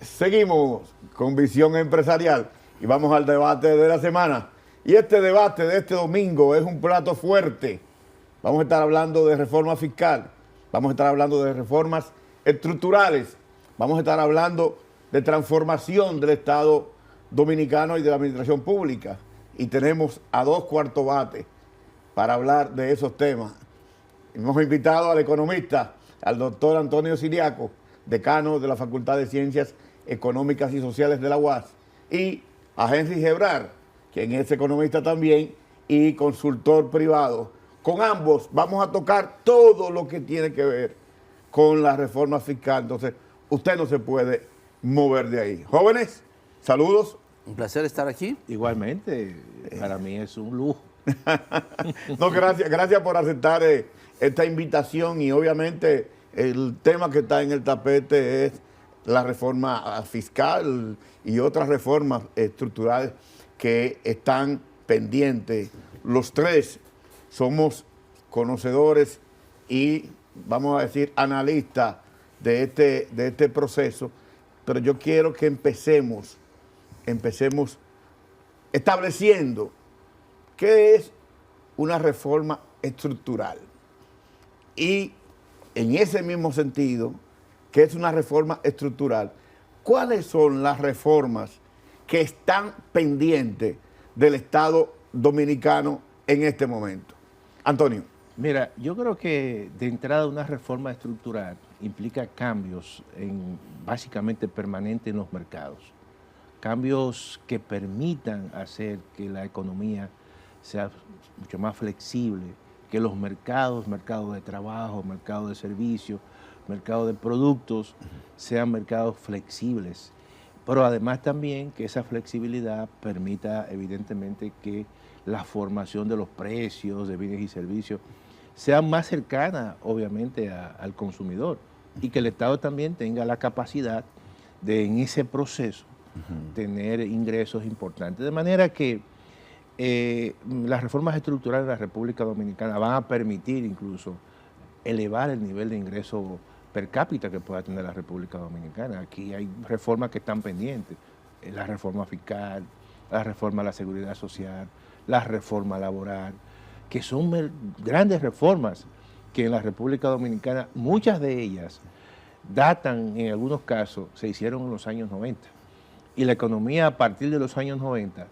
Seguimos con Visión Empresarial y vamos al debate de la semana. Y este debate de este domingo es un plato fuerte. Vamos a estar hablando de reforma fiscal, vamos a estar hablando de reformas estructurales, vamos a estar hablando de transformación del Estado dominicano y de la administración pública. Y tenemos a dos cuartos bates para hablar de esos temas. Hemos invitado al economista, al doctor Antonio Siriaco, decano de la Facultad de Ciencias Económicas y Sociales de la UAS, y a Henry Gebrar, quien es economista también y consultor privado. Con ambos vamos a tocar todo lo que tiene que ver con la reforma fiscal. Entonces, usted no se puede mover de ahí. Jóvenes, saludos. Un placer estar aquí. Igualmente, para mí es un lujo. No, gracias por aceptar esta invitación, y obviamente el tema que está en el tapete es la reforma fiscal y otras reformas estructurales que están pendientes. Los tres somos conocedores y, vamos a decir, analistas de este proceso, pero yo quiero que empecemos estableciendo qué es una reforma estructural. Y en ese mismo sentido, ¿qué es una reforma estructural? ¿Cuáles son las reformas que están pendientes del Estado dominicano en este momento? Antonio. Mira, yo creo que de entrada una reforma estructural implica cambios básicamente permanentes en los mercados. Cambios que permitan hacer que la economía sea mucho más flexible, que los mercados de trabajo, mercados de servicios, mercados de productos, sean mercados flexibles. Pero además también que esa flexibilidad permita evidentemente que la formación de los precios de bienes y servicios sea más cercana obviamente al consumidor, y que el Estado también tenga la capacidad de en ese proceso tener ingresos importantes. De manera que las reformas estructurales de la República Dominicana van a permitir incluso elevar el nivel de ingreso per cápita que pueda tener la República Dominicana. Aquí hay reformas que están pendientes: la reforma fiscal, la reforma a la seguridad social, la reforma laboral, que son grandes reformas que en la República Dominicana, muchas de ellas datan, en algunos casos, se hicieron en los años 90. Y la economía a partir de los años 90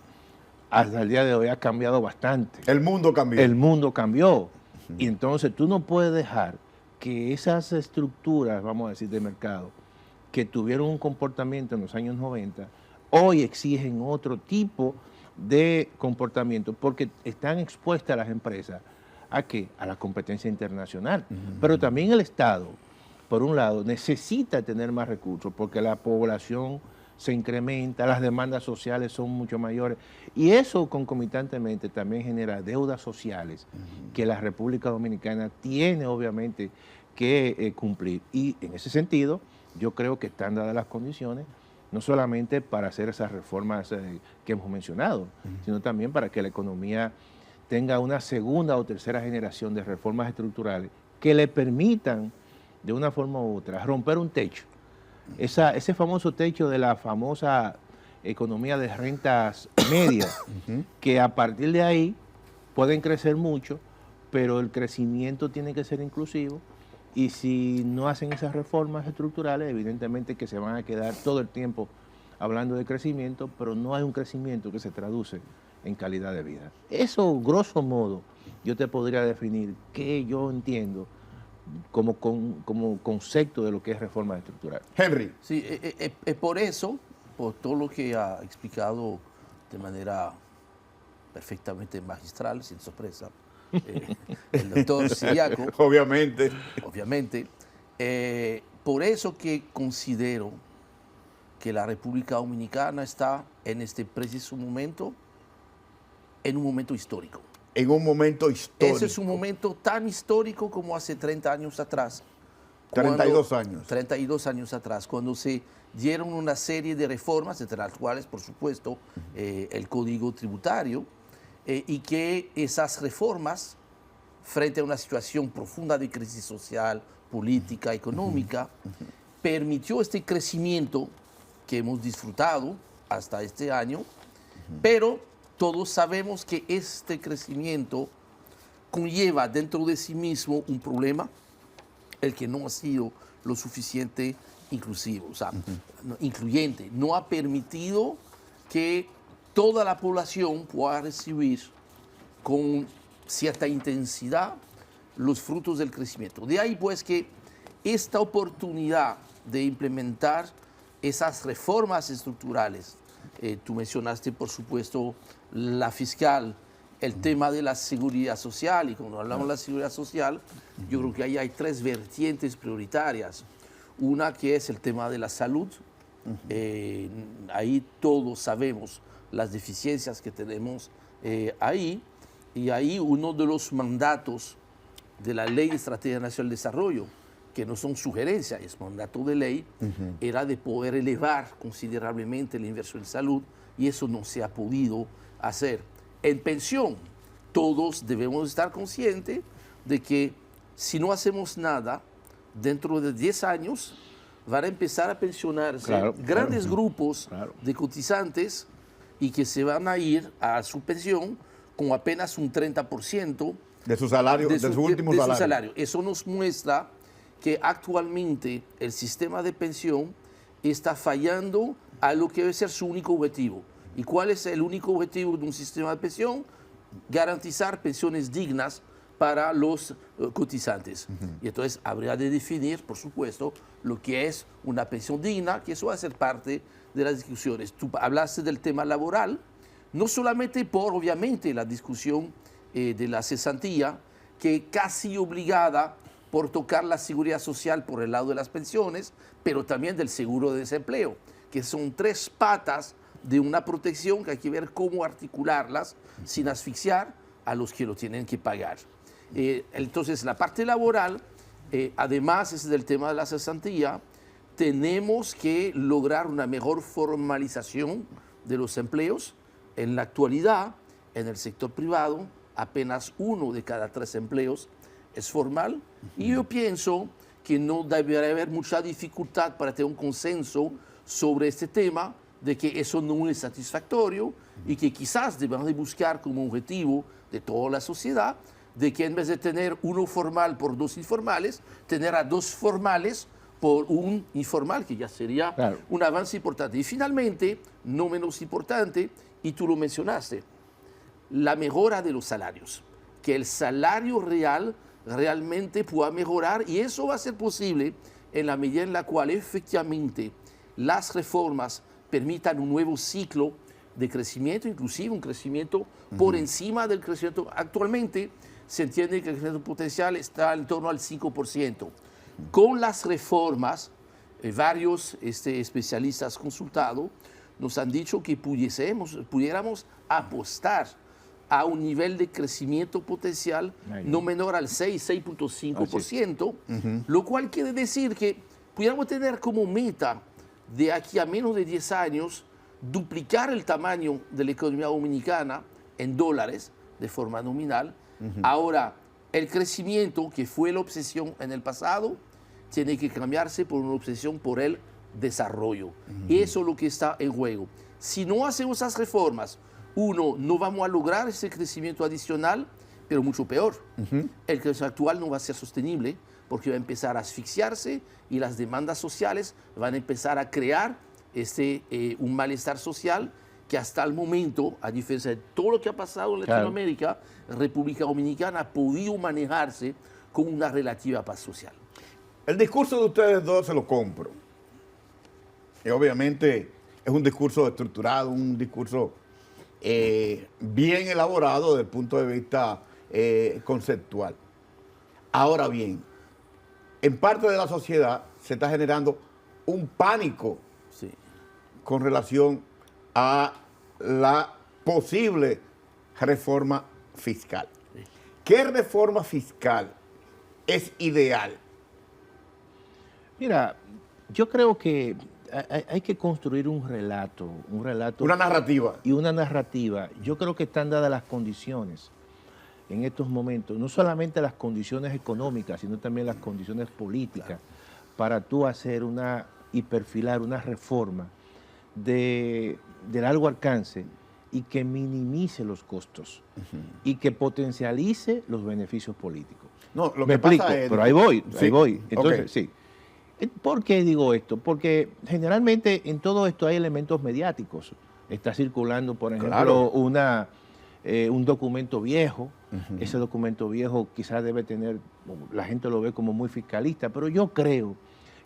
hasta el día de hoy ha cambiado bastante. El mundo cambió. El mundo cambió. Y entonces tú no puedes dejar que esas estructuras, vamos a decir, de mercado, que tuvieron un comportamiento en los años 90, hoy exigen otro tipo de comportamiento, porque están expuestas las empresas ¿a qué? A la competencia internacional. Pero también el Estado, por un lado, necesita tener más recursos, porque la población se incrementa, las demandas sociales son mucho mayores, y eso concomitantemente también genera deudas sociales que la República Dominicana tiene obviamente que cumplir. Y en ese sentido, yo creo que están dadas las condiciones, no solamente para hacer esas reformas que hemos mencionado, sino también para que la economía tenga una segunda o tercera generación de reformas estructurales que le permitan, de una forma u otra, romper un techo. Ese famoso techo de la famosa economía de rentas medias, que a partir de ahí pueden crecer mucho, pero el crecimiento tiene que ser inclusivo, y si no hacen esas reformas estructurales, evidentemente que se van a quedar todo el tiempo hablando de crecimiento, pero no hay un crecimiento que se traduce en calidad de vida. Eso, grosso modo, yo te podría definir que yo entiendo como concepto de lo que es reforma estructural. Henry. Sí, es por eso, por todo lo que ha explicado de manera perfectamente magistral, sin sorpresa, el doctor Siriaco. Obviamente. Por eso que considero que la República Dominicana está en este preciso momento, en un momento histórico. En un momento histórico. Ese es un momento tan histórico como hace 30 años atrás. 32 años. 32 años atrás, cuando se dieron una serie de reformas, entre las cuales, por supuesto, el Código Tributario, y que esas reformas, frente a una situación profunda de crisis social, política, económica, permitió este crecimiento que hemos disfrutado hasta este año, pero todos sabemos que este crecimiento conlleva dentro de sí mismo un problema, el que no ha sido lo suficiente inclusivo, o sea, incluyente, no ha permitido que toda la población pueda recibir con cierta intensidad los frutos del crecimiento. De ahí pues que esta oportunidad de implementar esas reformas estructurales, tú mencionaste por supuesto la fiscal, el tema de la seguridad social, y cuando hablamos de la seguridad social, yo creo que ahí hay tres vertientes prioritarias. Una que es el tema de la salud, ahí todos sabemos las deficiencias que tenemos ahí, y ahí uno de los mandatos de la Ley de Estrategia Nacional de Desarrollo, que no son sugerencias, es mandato de ley, era de poder elevar considerablemente la inversión en salud, y eso no se ha podido hacer. En pensión, todos debemos estar conscientes de que si no hacemos nada, dentro de 10 años van a empezar a pensionarse grandes grupos de cotizantes y que se van a ir a su pensión con apenas un 30% de su salario, de su último salario. Eso nos muestra que actualmente el sistema de pensión está fallando a lo que debe ser su único objetivo. ¿Y cuál es el único objetivo de un sistema de pensión? Garantizar pensiones dignas para los cotizantes. Y entonces habría de definir, por supuesto, lo que es una pensión digna, que eso va a ser parte de las discusiones. Tú hablaste del tema laboral, no solamente por, obviamente, la discusión de la cesantía, que casi obligada por tocar la seguridad social por el lado de las pensiones, pero también del seguro de desempleo, que son tres patas de una protección que hay que ver cómo articularlas sin asfixiar a los que lo tienen que pagar. Entonces, la parte laboral, además es del tema de la cesantía, tenemos que lograr una mejor formalización de los empleos. En la actualidad, en el sector privado, apenas 1 de cada 3 empleos es formal, y yo pienso que no debería haber mucha dificultad para tener un consenso sobre este tema, de que eso no es satisfactorio y que quizás debemos de buscar como objetivo de toda la sociedad de que en vez de tener 1 formal por 2 informales, tener a 2 formales por 1 informal, que ya sería un avance importante. Y finalmente, no menos importante, y tú lo mencionaste, la mejora de los salarios, que el salario real realmente pueda mejorar, y eso va a ser posible en la medida en la cual efectivamente las reformas permitan un nuevo ciclo de crecimiento, inclusive un crecimiento por encima del crecimiento. Actualmente se entiende que el crecimiento potencial está en torno al 5%. Con las reformas, varios especialistas consultados nos han dicho que pudiéramos apostar a un nivel de crecimiento potencial no menor al 6,5%, lo cual quiere decir que pudiéramos tener como meta de aquí a menos de 10 años duplicar el tamaño de la economía dominicana en dólares de forma nominal. Ahora, el crecimiento, que fue la obsesión en el pasado, tiene que cambiarse por una obsesión por el desarrollo. Eso es lo que está en juego. Si no hacemos esas reformas, no vamos a lograr ese crecimiento adicional, pero mucho peor. El crecimiento actual no va a ser sostenible porque va a empezar a asfixiarse y las demandas sociales van a empezar a crear un malestar social que hasta el momento, a diferencia de todo lo que ha pasado en Latinoamérica, República Dominicana ha podido manejarse con una relativa paz social. El discurso de ustedes dos se lo compro. Y obviamente es un discurso estructurado, un discurso bien elaborado desde el punto de vista conceptual. Ahora bien, en parte de la sociedad se está generando un pánico con relación a la posible reforma fiscal. ¿Qué reforma fiscal es ideal? Mira, yo creo que hay que construir un relato. Una narrativa. Y una narrativa. Yo creo que están dadas las condiciones en estos momentos, no solamente las condiciones económicas, sino también las condiciones políticas, para tú hacer y perfilar una reforma de largo alcance y que minimice los costos y que potencialice los beneficios políticos. No, lo Me que pasa explico, es... pero ahí voy, Sí, ahí voy. Entonces, ok. sí. ¿Por qué digo esto? Porque generalmente en todo esto hay elementos mediáticos. Está circulando, por ejemplo, Claro. un documento viejo. Ese documento viejo quizás debe tener, la gente lo ve como muy fiscalista, pero yo creo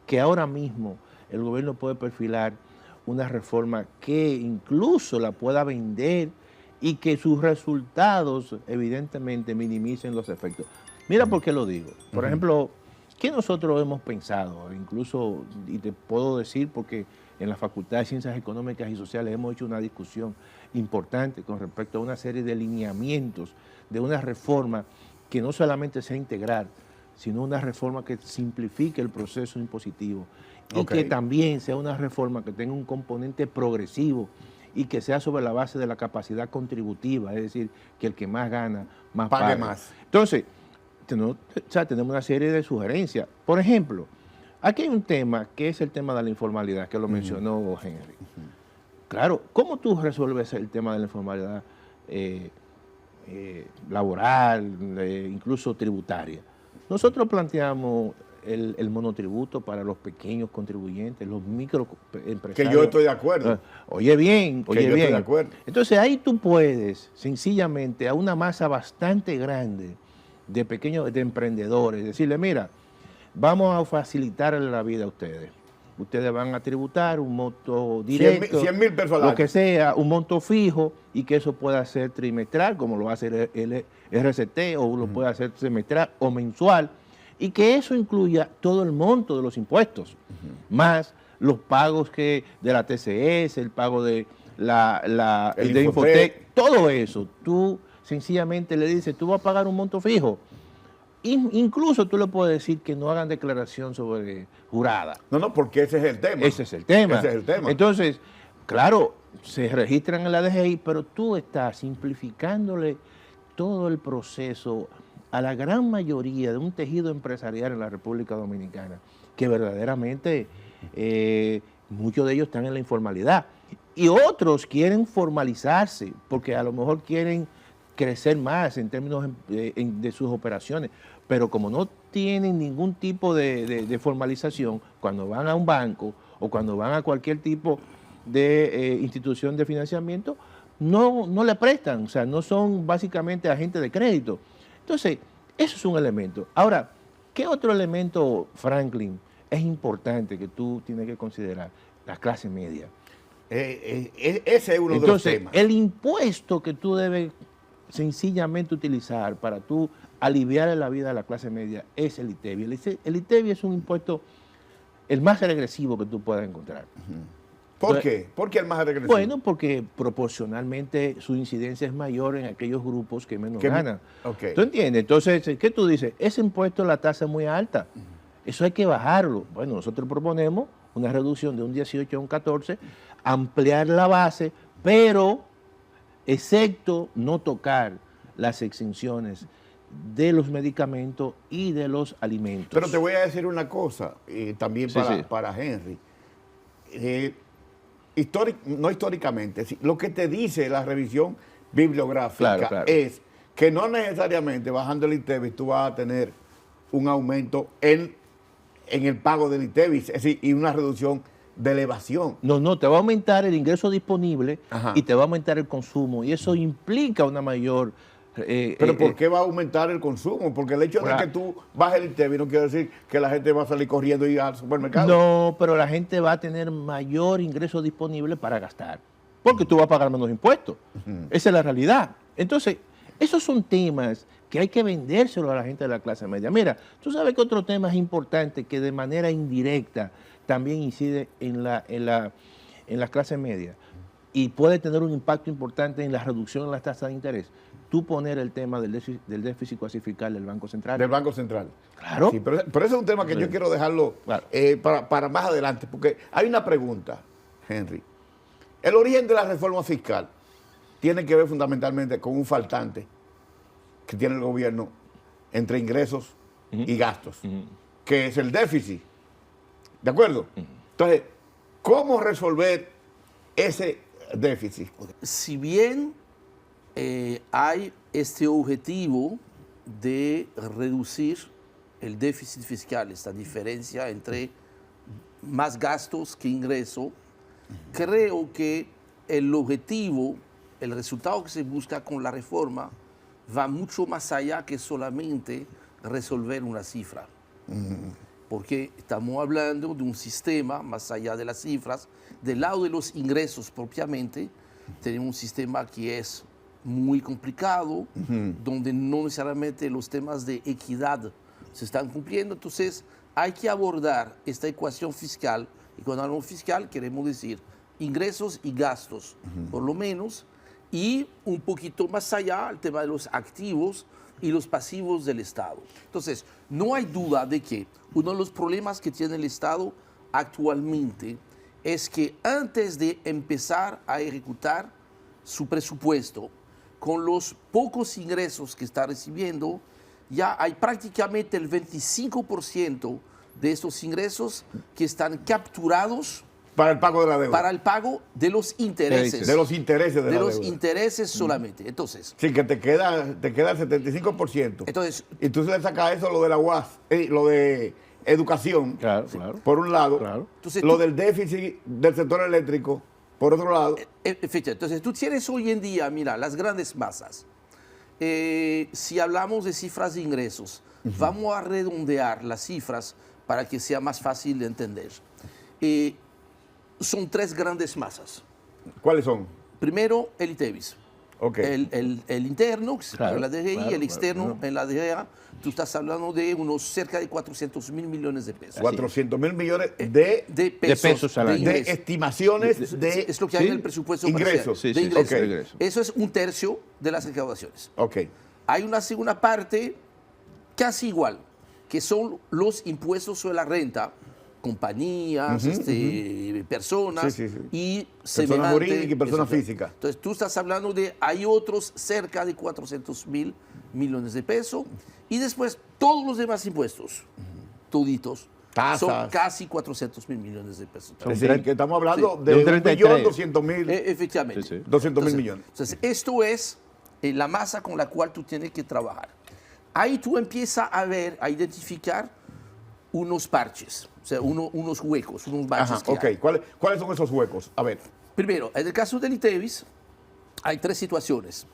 que ahora mismo el gobierno puede perfilar una reforma que incluso la pueda vender y que sus resultados evidentemente minimicen los efectos. Mira por qué lo digo. Por ejemplo, ¿qué nosotros hemos pensado? Incluso, y te puedo decir porque en la Facultad de Ciencias Económicas y Sociales hemos hecho una discusión importante con respecto a una serie de lineamientos de una reforma que no solamente sea integral, sino una reforma que simplifique el proceso impositivo y que también sea una reforma que tenga un componente progresivo y que sea sobre la base de la capacidad contributiva, es decir, que el que más gana, más Pague pague. más. Entonces, tenemos una serie de sugerencias. Por ejemplo, aquí hay un tema que es el tema de la informalidad, que lo mencionó Henry. Claro, ¿cómo tú resuelves el tema de la informalidad laboral, incluso tributaria? Nosotros planteamos el monotributo para los pequeños contribuyentes, los microempresarios. Que yo estoy de acuerdo. Oye bien, Que oye yo bien. estoy de acuerdo. Entonces ahí tú puedes, sencillamente, a una masa bastante grande de pequeños, de emprendedores, decirle, mira, vamos a facilitarle la vida a ustedes. Ustedes van a tributar un monto directo, 100.000 pesos al lo año. que sea, un monto fijo, y que eso pueda ser trimestral, como lo hace el RCT, o lo puede hacer semestral o mensual, y que eso incluya todo el monto de los impuestos, más los pagos de la TCS, el pago de El de Infotec. Infotec, todo eso. Tú sencillamente le dices, tú vas a pagar un monto fijo. Incluso tú le puedes decir que no hagan declaración sobre jurada. No, porque ese es el tema. Ese es el tema. Ese es el tema. Entonces, claro, se registran en la DGI, pero tú estás simplificándole todo el proceso a la gran mayoría de un tejido empresarial en la República Dominicana, que verdaderamente muchos de ellos están en la informalidad. Y otros quieren formalizarse, porque a lo mejor quieren crecer más en términos de sus operaciones, pero como no tienen ningún tipo de formalización, cuando van a un banco o cuando van a cualquier tipo de institución de financiamiento, no le prestan, o sea, no son básicamente agentes de crédito. Entonces, eso es un elemento. Ahora, ¿qué otro elemento, Franklin, es importante que tú tienes que considerar? La clase media. Ese es uno de los Entonces, temas. el impuesto que tú debes sencillamente utilizar para tú aliviar la vida de la clase media es el ITEVI. El ITEVI es un impuesto el más regresivo que tú puedas encontrar. ¿Por qué? ¿Por qué el más regresivo? Bueno, porque proporcionalmente su incidencia es mayor en aquellos grupos que menos ganan. Ok. ¿Tú entiendes? Entonces, ¿qué tú dices? Ese impuesto, la tasa es muy alta. Eso hay que bajarlo. Bueno, nosotros proponemos una reducción de un 18 a un 14, ampliar la base, pero excepto no tocar las exenciones de los medicamentos y de los alimentos. Pero te voy a decir una cosa, también Sí, sí. para Henry. No históricamente, lo que te dice la revisión bibliográfica Claro. es que no necesariamente bajando el ITEVIS tú vas a tener un aumento en el pago del ITEVIS, es decir, y una reducción de elevación. No, te va a aumentar el ingreso disponible. Ajá. Y te va a aumentar el consumo, y eso implica una mayor... Pero ¿por qué va a aumentar el consumo? Porque el hecho de que tú bajes el ITEVIS no quiere decir que la gente va a salir corriendo y ir al supermercado. No, pero la gente va a tener mayor ingreso disponible para gastar, porque tú vas a pagar menos impuestos. Esa es la realidad. Entonces, esos son temas que hay que vendérselo a la gente de la clase media. Mira, tú sabes que otro tema es importante que de manera indirecta también incide en la clase media y puede tener un impacto importante en la reducción de las tasas de interés. Tú poner el tema del déficit cuasi fiscal del Banco Central. Del Banco Central. Claro. Sí, pero ese es un tema que yo quiero dejarlo Claro. para más adelante, porque hay una pregunta, Henry. El origen de la reforma fiscal tiene que ver fundamentalmente con un faltante que tiene el gobierno entre ingresos y gastos, que es el déficit. ¿De acuerdo? Entonces, ¿cómo resolver ese déficit? Si bien hay este objetivo de reducir el déficit fiscal, esta diferencia entre más gastos que ingreso, creo que el objetivo, el resultado que se busca con la reforma va mucho más allá que solamente resolver una cifra. Porque estamos hablando de un sistema, más allá de las cifras, del lado de los ingresos propiamente, tenemos un sistema que es muy complicado, donde no necesariamente los temas de equidad se están cumpliendo. Entonces, hay que abordar esta ecuación fiscal, y cuando hablamos fiscal queremos decir ingresos y gastos, por lo menos, y un poquito más allá el tema de los activos y los pasivos del Estado. Entonces, no hay duda de que uno de los problemas que tiene el Estado actualmente es que antes de empezar a ejecutar su presupuesto, con los pocos ingresos que está recibiendo, ya hay prácticamente el 25% de estos ingresos que están capturados Para el pago de la deuda. para el pago de los intereses. De los intereses de la los deuda. intereses solamente. Entonces, Sí, que te queda el 75%. entonces, Y tú le sacas eso, lo de la UAS, lo de educación, Claro, claro. por un lado, Claro. Entonces, lo tú- del déficit del sector eléctrico, por otro lado. efectivamente, entonces tú tienes hoy en día, mira, las grandes masas. Si hablamos de cifras de ingresos, vamos a redondear las cifras para que sea más fácil de entender. Son tres grandes masas. ¿Cuáles son? Primero, el ITEVIS. Ok. El interno, que se paga en la DGI, claro, el externo claro. en la DGA. Tú estás hablando de unos cerca de 400.000 millones de pesos. 400.000 millones De pesos al año. de ingresos. estimaciones de Es lo que hay en sí, el presupuesto ingresos. parcial, Sí, de sí, ingresos. sí, de ingresos. Eso es un tercio de las recaudaciones. Ok. Hay una segunda parte casi igual, que son los impuestos sobre la renta, compañías, personas Sí, sí, sí. y Personas semejante- jurídicas y personas Exacto. físicas. Entonces tú estás hablando de, hay otros cerca de 400.000 millones de pesos y después todos los demás impuestos, toditos, Tasas. son casi 400.000 millones de pesos. Es decir, que estamos hablando Sí, de de un 33. 1.200.000. Efectivamente. Sí, sí. 200.000 millones. Entonces, esto es la masa con la cual tú tienes que trabajar. Ahí tú empiezas a ver, a identificar unos parches, o sea, unos huecos, unos baches Ajá, que ok. hay. ¿Cuáles son esos huecos? A ver. Primero, en el caso del ITEVIS, hay tres situaciones.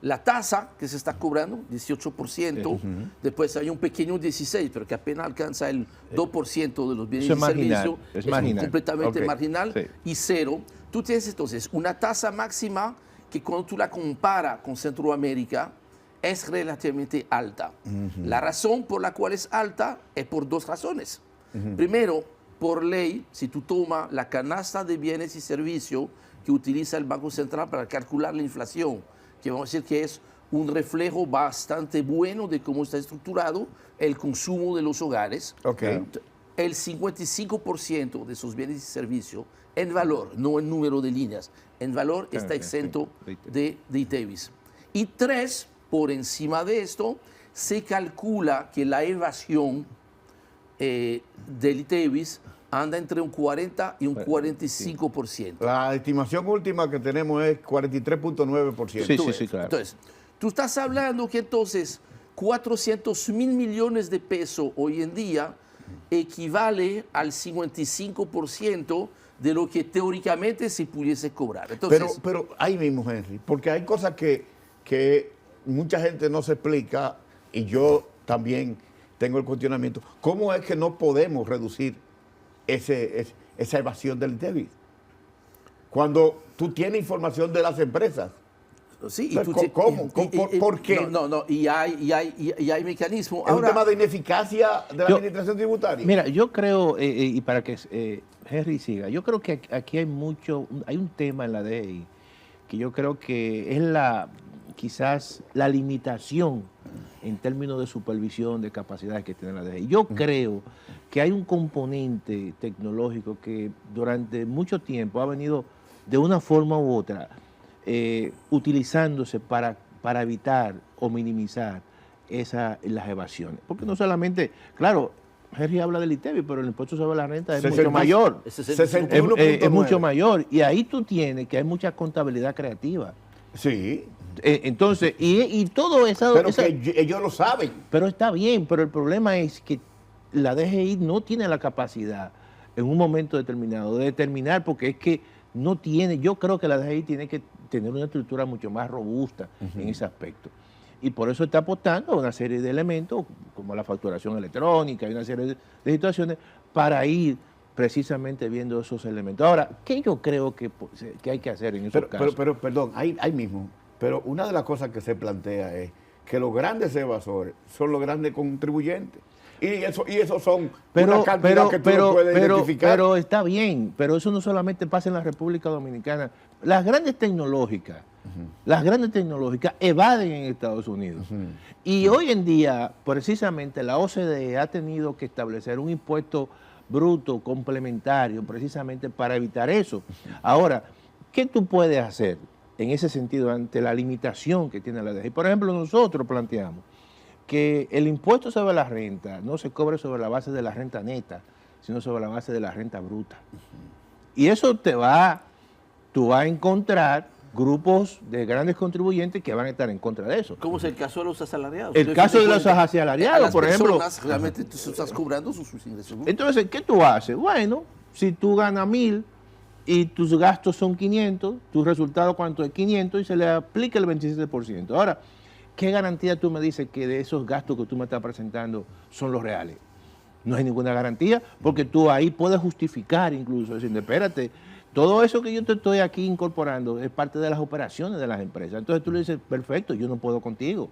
La tasa que se está cobrando, 18%, después hay un pequeño 16%, pero que apenas alcanza el 2% de los bienes Eso es y marginal, servicios. es marginal. Completamente Ok, marginal. sí. Y cero. Tú tienes entonces una tasa máxima que cuando tú la comparas con Centroamérica es relativamente alta. La razón por la cual es alta es por dos razones. Primero, por ley, si tú tomas la canasta de bienes y servicios que utiliza el Banco Central para calcular la inflación, que vamos a decir que es un reflejo bastante bueno de cómo está estructurado el consumo de los hogares. Ok. El 55% de esos bienes y servicios en valor, no en número de líneas, en valor está sí, exento sí, de ITEVIS. Y tres, por encima de esto, se calcula que la evasión del ITEVIS anda entre un 40 y un 45%. La estimación última que tenemos es 43.9%. Sí, Tú sí, ves. sí, claro. Entonces, tú estás hablando que entonces 400.000 millones de pesos hoy en día equivale al 55% de lo que teóricamente se pudiese cobrar. Entonces, Pero ahí mismo, Henry, porque hay cosas que mucha gente no se explica y yo también tengo el cuestionamiento. ¿Cómo es que no podemos reducir esa evasión del ITEVIS? Cuando tú tienes información de las empresas. sí, O sea, ¿cómo? ¿Por qué? No, y hay mecanismos. ¿Es un tema de ineficacia de la Yo- administración tributaria? Mira, yo creo, y para que Henry siga, yo creo que aquí hay un tema en la DGI que yo creo que es quizás la limitación en términos de supervisión de capacidades que tiene la DGI. Yo creo que hay un componente tecnológico que durante mucho tiempo ha venido de una forma u otra utilizándose para evitar o minimizar las evasiones. Porque no solamente, claro, Jerry habla del ITEVI, pero el impuesto sobre la renta es 60, mucho mayor. Es 61.9. Es mucho mayor. Y ahí tú tienes que hay mucha contabilidad creativa. Sí, Entonces, y todo eso... pero que ellos lo saben. Pero está bien, pero el problema es que la DGI no tiene la capacidad en un momento determinado de determinar, porque es que no tiene, yo creo que la DGI tiene que tener una estructura mucho más robusta en ese aspecto. Y por eso está apostando a una serie de elementos, como la facturación electrónica y una serie de situaciones, para ir precisamente viendo esos elementos. Ahora, ¿qué yo creo que hay que hacer en esos casos? Pero, perdón, ahí mismo. Pero una de las cosas que se plantea es que los grandes evasores son los grandes contribuyentes. Y esos son una cantidad que tú no puedes identificar. Pero está bien, pero eso no solamente pasa en la República Dominicana. Las grandes tecnológicas evaden en Estados Unidos. Y hoy en día, precisamente, la OCDE ha tenido que establecer un impuesto bruto complementario precisamente para evitar eso. Ahora, ¿qué tú puedes hacer en ese sentido ante la limitación que tiene la DGI? Por ejemplo, nosotros planteamos que el impuesto sobre la renta no se cobre sobre la base de la renta neta, sino sobre la base de la renta bruta. Y eso tú vas a encontrar grupos de grandes contribuyentes que van a estar en contra de eso. ¿Cómo es el caso de los asalariados? El caso de los asalariados, por ejemplo. Realmente tú estás cobrando sus ingresos. Entonces, ¿qué tú haces? Bueno, si tú ganas 1.000 y tus gastos son 500, tu resultado cuánto es 500 y se le aplica el 27%. Ahora, ¿qué garantía tú me dices que de esos gastos que tú me estás presentando son los reales? No hay ninguna garantía, porque tú ahí puedes justificar incluso, diciendo, espérate, todo eso que yo te estoy aquí incorporando es parte de las operaciones de las empresas. Entonces tú le dices, perfecto, yo no puedo contigo.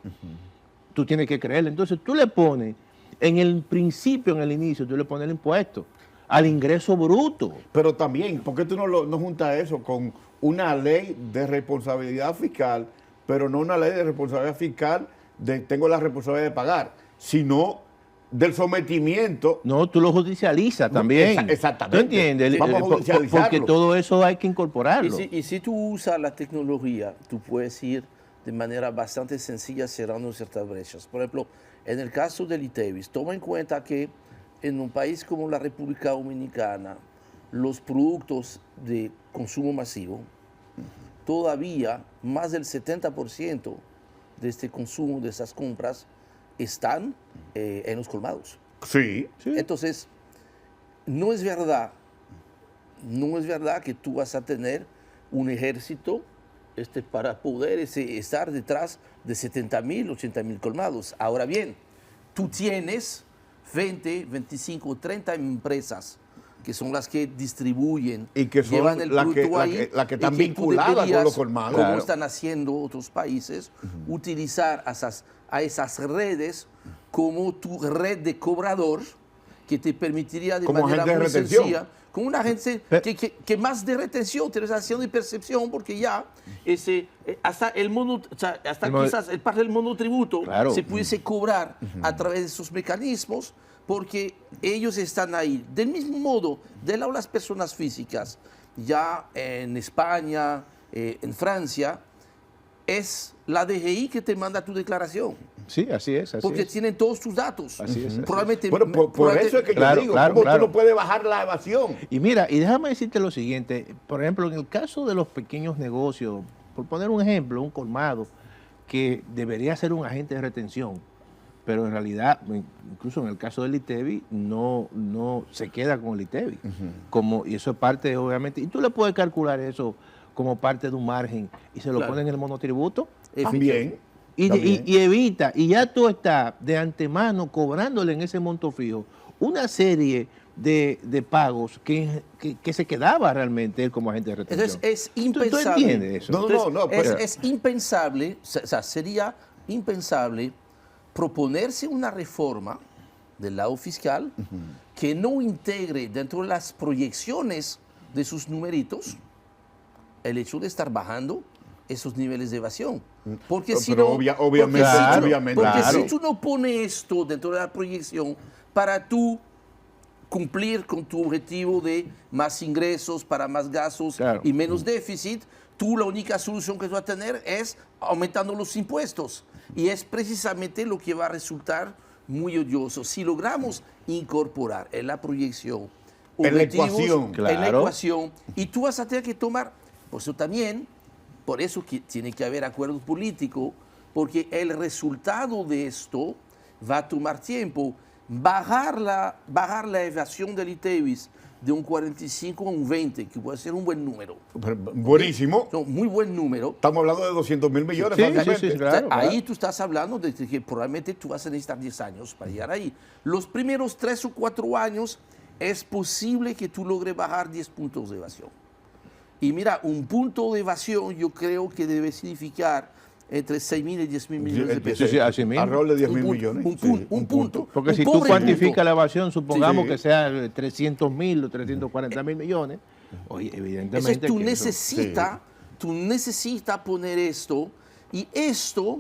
Tú tienes que creerle. Entonces tú le pones, en el principio, en el inicio, tú le pones el impuesto al ingreso bruto. Pero también, ¿por qué tú no juntas eso con una ley de responsabilidad fiscal, pero no una ley de responsabilidad fiscal de tengo la responsabilidad de pagar, sino del sometimiento? No, tú lo judicializas también. Exactamente. ¿Tú entiendes? Vamos a judicializarlo. Porque todo eso hay que incorporarlo. Y si tú usas la tecnología, tú puedes ir de manera bastante sencilla cerrando ciertas brechas. Por ejemplo, en el caso del ITEVIS, toma en cuenta que en un país como la República Dominicana, los productos de consumo masivo, todavía más del 70% de este consumo, de esas compras, están en los colmados. Sí. Entonces, no es verdad que tú vas a tener un ejército para poder estar detrás de 70.000, 80.000 colmados. Ahora bien, tú tienes 20, 25, 30 empresas que son las que distribuyen y que son llevan el producto ahí, las que están y vinculadas con los colmados. Como están haciendo otros países, utilizar a esas redes como tu red de cobrador que te permitiría de como manera agente muy de retención. sencilla, como una agencia que más de retención, utilización y percepción, porque ya hasta quizás el parte del monotributo se pudiese cobrar a través de esos mecanismos, porque ellos están ahí. Del mismo modo, de las personas físicas, ya en España, en Francia, es la DGI que te manda tu declaración. Sí, así es. Porque tienen todos tus datos. Así es. Probablemente, bueno, por eso es que yo digo, ¿cómo tú no puedes bajar la evasión? Y mira, y déjame decirte lo siguiente, por ejemplo, en el caso de los pequeños negocios, por poner un ejemplo, un colmado, que debería ser un agente de retención, pero en realidad, incluso en el caso del ITEVI, no se queda con el ITEVI. Y eso es parte, obviamente, y tú le puedes calcular eso como parte de un margen y se lo ponen en el monotributo. También. Y evita, y ya tú estás de antemano cobrándole en ese monto fijo una serie de pagos que se quedaba realmente él como agente de retención. Entonces es impensable. ¿Tú entiendes eso? Es impensable, o sea, sería impensable proponerse una reforma del lado fiscal que no integre dentro de las proyecciones de sus numeritos el hecho de estar bajando esos niveles de evasión. Porque si no, obviamente, si tú no pones esto dentro de la proyección para tú cumplir con tu objetivo de más ingresos, para más gastos y menos déficit, tú la única solución que vas a tener es aumentando los impuestos. Y es precisamente lo que va a resultar muy odioso. Si logramos incorporar en la proyección En la objetivos, ecuación. en la Claro. ecuación, y tú vas a tener que tomar, por eso también, por eso que tiene que haber acuerdo político, porque el resultado de esto va a tomar tiempo. Bajar la evasión del ITEVIS de un 45 a un 20, que puede ser un buen número. Buenísimo. No, muy buen número. Estamos hablando de 200.000 millones. Sí, fácilmente. sí, claro. Ahí tú estás hablando de que probablemente tú vas a necesitar 10 años para llegar ahí. Los primeros 3 o 4 años es posible que tú logres bajar 10 puntos de evasión. Y mira, un punto de evasión yo creo que debe significar entre 6.000 y 10.000 millones de pesos. Sí, así mismo. Alrededor de 10.000 Un millones. punto, Sí, un punto. Porque Un si tú pobre cuantificas punto. la evasión, supongamos Sí. que sea 300.000 o 340.000 millones, oye, evidentemente... Entonces tú que eso- necesitas poner esto, y esto,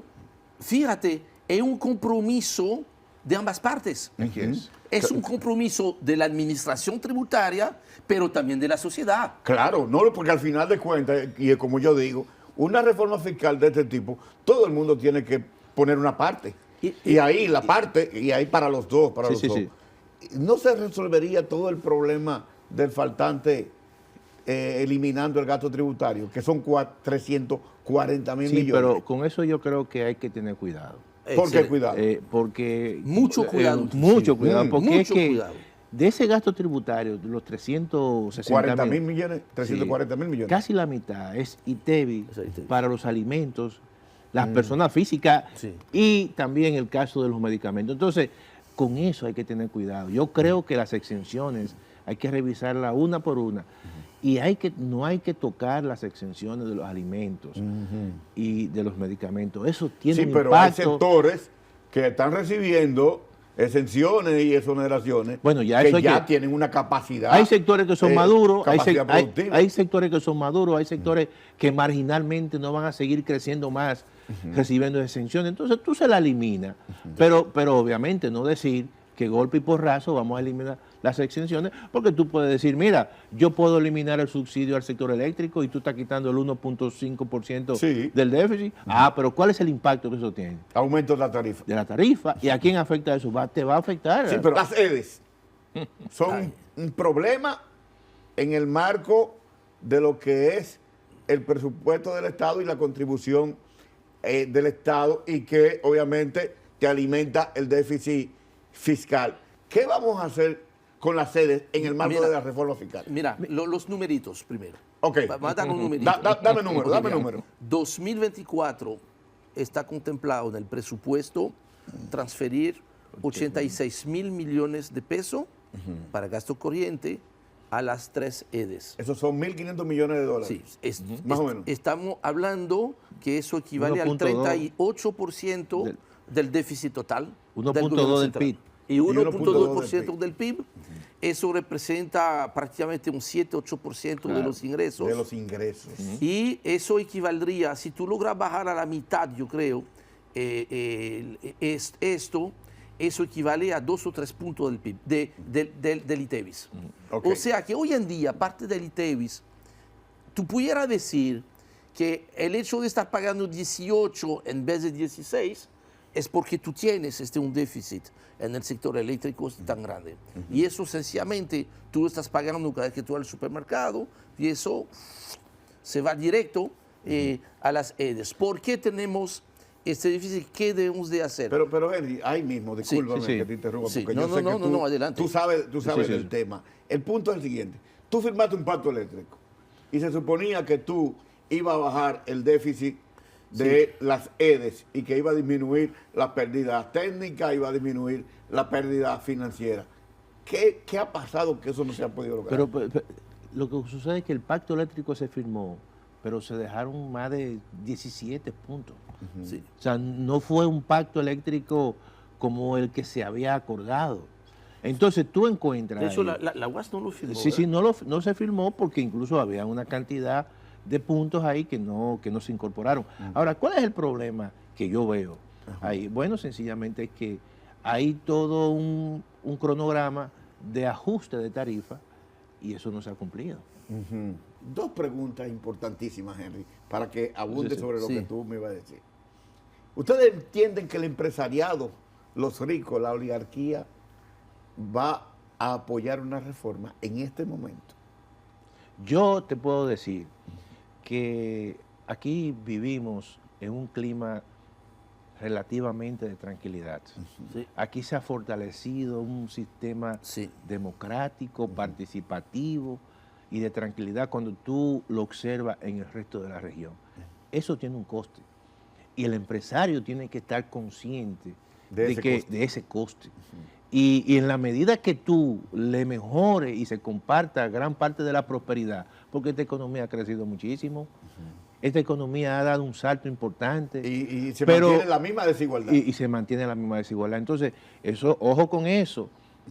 fíjate, es un compromiso de ambas partes. Así es. Es un compromiso de la administración tributaria, pero también de la sociedad. Claro, no, porque al final de cuentas, y como yo digo, una reforma fiscal de este tipo, todo el mundo tiene que poner una parte. Y ahí la parte, y ahí para los dos, para Sí, los sí, dos. sí. ¿No se resolvería todo el problema del faltante eliminando el gasto tributario, que son 340.000 Sí, millones? pero con eso yo creo que hay que tener cuidado. ¿Por qué Excelente. cuidado? Porque Mucho cuidado. mucho Sí. cuidado, porque Mucho es que cuidado. de ese gasto tributario, de los 40.000 millones, 340.000 millones. casi la mitad es ITEVI Es ITEVI. para los alimentos, las personas físicas Sí. y también el caso de los medicamentos. Entonces, con eso hay que tener cuidado. Yo creo que las exenciones hay que revisarlas una por una. Y no hay que tocar las exenciones de los alimentos y de los medicamentos. Eso tiene Sí, un pero hay impacto. sectores que están recibiendo exenciones y exoneraciones Bueno, ya que eso hay ya que- tienen una capacidad. Hay sectores que son maduros, capacidad productiva. hay sectores que son maduros, hay sectores que marginalmente no van a seguir creciendo más recibiendo exenciones. Entonces tú se la eliminas, pero obviamente no decir que golpe y porrazo vamos a eliminar las exenciones, porque tú puedes decir, mira, yo puedo eliminar el subsidio al sector eléctrico y tú estás quitando el 1.5% Sí. del déficit. Pero ¿cuál es el impacto que eso tiene? Aumento de la tarifa. De la tarifa. ¿Y a quién afecta eso? Te va a afectar. Sí, pero las EDES son un problema en el marco de lo que es el presupuesto del Estado y la contribución del Estado, y que obviamente te alimenta el déficit fiscal. ¿Qué vamos a hacer con las EDES en el marco Mira, de la reforma fiscal? Mira, los numeritos primero. Ok. Vamos a dar un numerito. Dame número, dame mira, número. 2024 está contemplado en el presupuesto transferir 86.000 millones de pesos para gasto corriente a las 3 EDES. Esos son 1.500 millones de dólares. Sí, Más o menos. estamos hablando que eso equivale al 1.2 38% del déficit total. 1.2 gobierno del central. PIB. Y 1.2% del del PIB. Eso representa prácticamente un 7-8% de los ingresos. De los ingresos. Y eso equivaldría, si tú logras bajar a la mitad, yo creo, eso equivale a 2 o 3 puntos del PIB, del ITEVIS. Ok. O sea que hoy en día, parte del ITEVIS, tú pudieras decir que el hecho de estar pagando 18 en vez de 16 es porque tú tienes un déficit en el sector eléctrico tan grande. Y eso sencillamente tú lo estás pagando cada vez que tú vas al supermercado, y eso se va directo a las EDES. ¿Por qué tenemos este déficit? ¿Qué debemos de hacer? Pero Henry, ahí mismo, discúlpame sí. que te interrumpa, Sí. porque No, yo no, sé no, que no, no, adelante. tú sabes sí, del sí. tema. El punto es el siguiente. Tú firmaste un pacto eléctrico y se suponía que tú ibas a bajar el déficit de las EDES y que iba a disminuir las pérdidas técnicas, iba a disminuir la pérdida financiera. ¿Qué ha pasado que eso no se ha podido lograr? Pero lo que sucede es que el pacto eléctrico se firmó, pero se dejaron más de 17 puntos. Sí. O sea, no fue un pacto eléctrico como el que se había acordado. Entonces tú encuentras... De hecho, ahí- la UAS no lo firmó. sí, sí, ¿verdad? no se firmó porque incluso había una cantidad de puntos ahí que no se incorporaron. Ahora, ¿cuál es el problema que yo veo ahí? Bueno, sencillamente es que hay todo un cronograma de ajuste de tarifa y eso no se ha cumplido. Ujú. Dos preguntas importantísimas, Henry, para que abunde Sí, sí. sobre lo Sí. que tú me ibas a decir. ¿Ustedes entienden que el empresariado los ricos, la oligarquía, va a apoyar una reforma en este momento? Yo te puedo decir que aquí vivimos en un clima relativamente de tranquilidad. Sí. Aquí se ha fortalecido un sistema Sí. democrático, participativo y de tranquilidad cuando tú lo observas en el resto de la región. Eso tiene un coste y el empresario tiene que estar consciente De ese coste. Y en la medida que tú le mejores y se comparta gran parte de la prosperidad, porque esta economía ha crecido muchísimo, esta economía ha dado un salto importante. Y se pero- mantiene la misma desigualdad. y se mantiene la misma desigualdad. Entonces, eso, ojo con eso,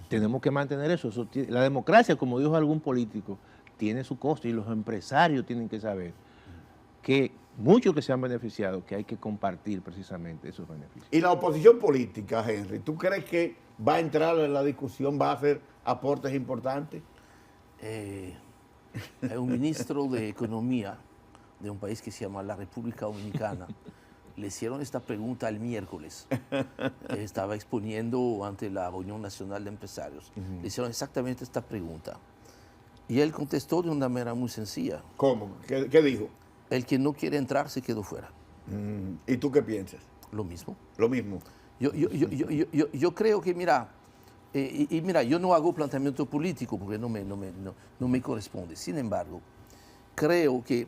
tenemos que mantener eso. La democracia, como dijo algún político, tiene su costo y los empresarios tienen que saber que muchos que se han beneficiado, que hay que compartir precisamente esos beneficios. Y la oposición política, Henry, ¿tú crees que va a entrar en la discusión, va a hacer aportes importantes? Un ministro de Economía de un país que se llama la República Dominicana le hicieron esta pregunta el miércoles. Estaba exponiendo ante la Unión Nacional de Empresarios. Le hicieron exactamente esta pregunta. Y él contestó de una manera muy sencilla. ¿Cómo? ¿Qué dijo? El que no quiere entrar se quedó fuera. ¿Y tú qué piensas? Lo mismo. Lo mismo. Yo creo que, mira, mira, yo no hago planteamiento político porque no me corresponde. Sin embargo, creo que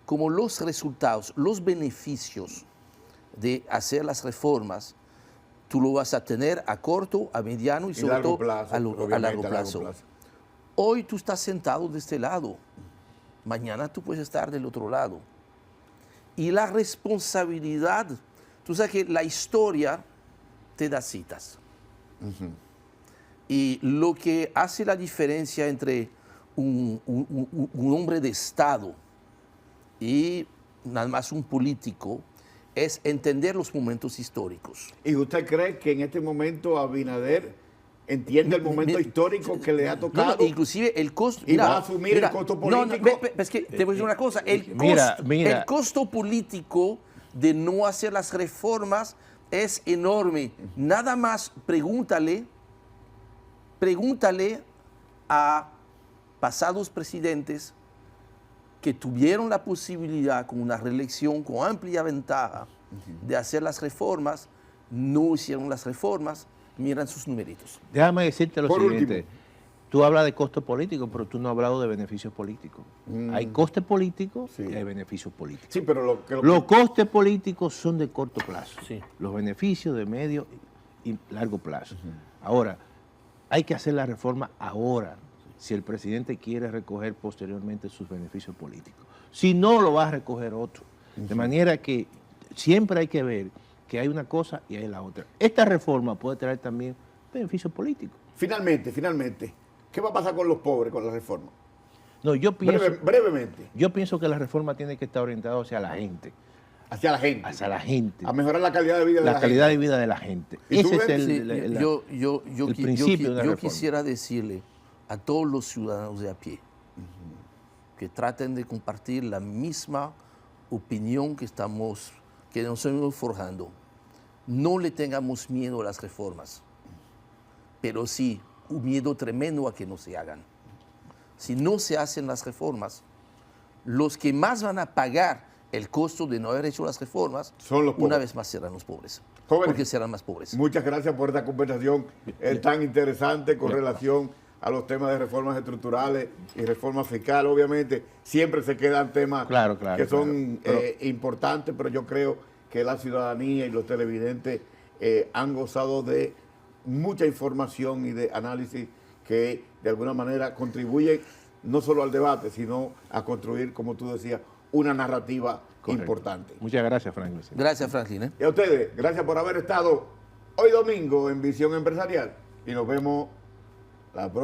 como los resultados, los beneficios de hacer las reformas, tú lo vas a tener a corto, a mediano y sobre largo todo plazo, a obviamente, largo plazo. Hoy tú estás sentado de este lado, mañana tú puedes estar del otro lado. Y la responsabilidad, tú sabes que la historia te da citas. Y lo que hace la diferencia entre un hombre de Estado y nada más un político es entender los momentos históricos. ¿Y usted cree que en este momento Abinader entiende el momento histórico que le ha tocado? No, inclusive el costo... ¿Y va a asumir el costo político? Es que te voy a decir una cosa. El costo político de no hacer las reformas es enorme. Nada más pregúntale a pasados presidentes que tuvieron la posibilidad con una reelección con amplia ventaja de hacer las reformas, no hicieron las reformas, miran sus numeritos. Déjame decirte lo Por siguiente. último. Tú hablas de costo político, pero tú no has hablado de beneficios políticos. Hay coste político Sí. y hay beneficios políticos. Sí, pero Los costes políticos son de corto plazo. Sí. Los beneficios de medio y largo plazo. Ahora, hay que hacer la reforma ahora, si el presidente quiere recoger posteriormente sus beneficios políticos. Si no, lo va a recoger otro. De manera que siempre hay que ver que hay una cosa y hay la otra. Esta reforma puede traer también beneficios políticos. Finalmente, ¿qué va a pasar con los pobres con la reforma? No, yo pienso, Brevemente, yo pienso que la reforma tiene que estar orientada hacia la gente. hacia la gente. Hacia la gente. A mejorar la calidad de vida de la La calidad gente. de vida de la gente. ¿Y tú Ese es ves? el principio de una reforma. Quisiera decirle a todos los ciudadanos de a pie que traten de compartir la misma opinión que nos estamos forjando. No le tengamos miedo a las reformas, pero sí un miedo tremendo a que no se hagan. Si no se hacen las reformas, los que más van a pagar el costo de no haber hecho las reformas, Son los pobres. una vez más serán los pobres. Jóvenes, Porque serán más pobres. Muchas gracias por esta conversación tan interesante con relación a los temas de reformas estructurales y reforma fiscal. Obviamente, siempre se quedan temas Claro, que son claro. importantes, pero yo creo que la ciudadanía y los televidentes han gozado de mucha información y de análisis que de alguna manera contribuyen no solo al debate, sino a construir, como tú decías, una narrativa Correcto. importante. Muchas gracias, Franklin. Gracias, Franklin. Y a ustedes, gracias por haber estado hoy domingo en Visión Empresarial y nos vemos la próxima.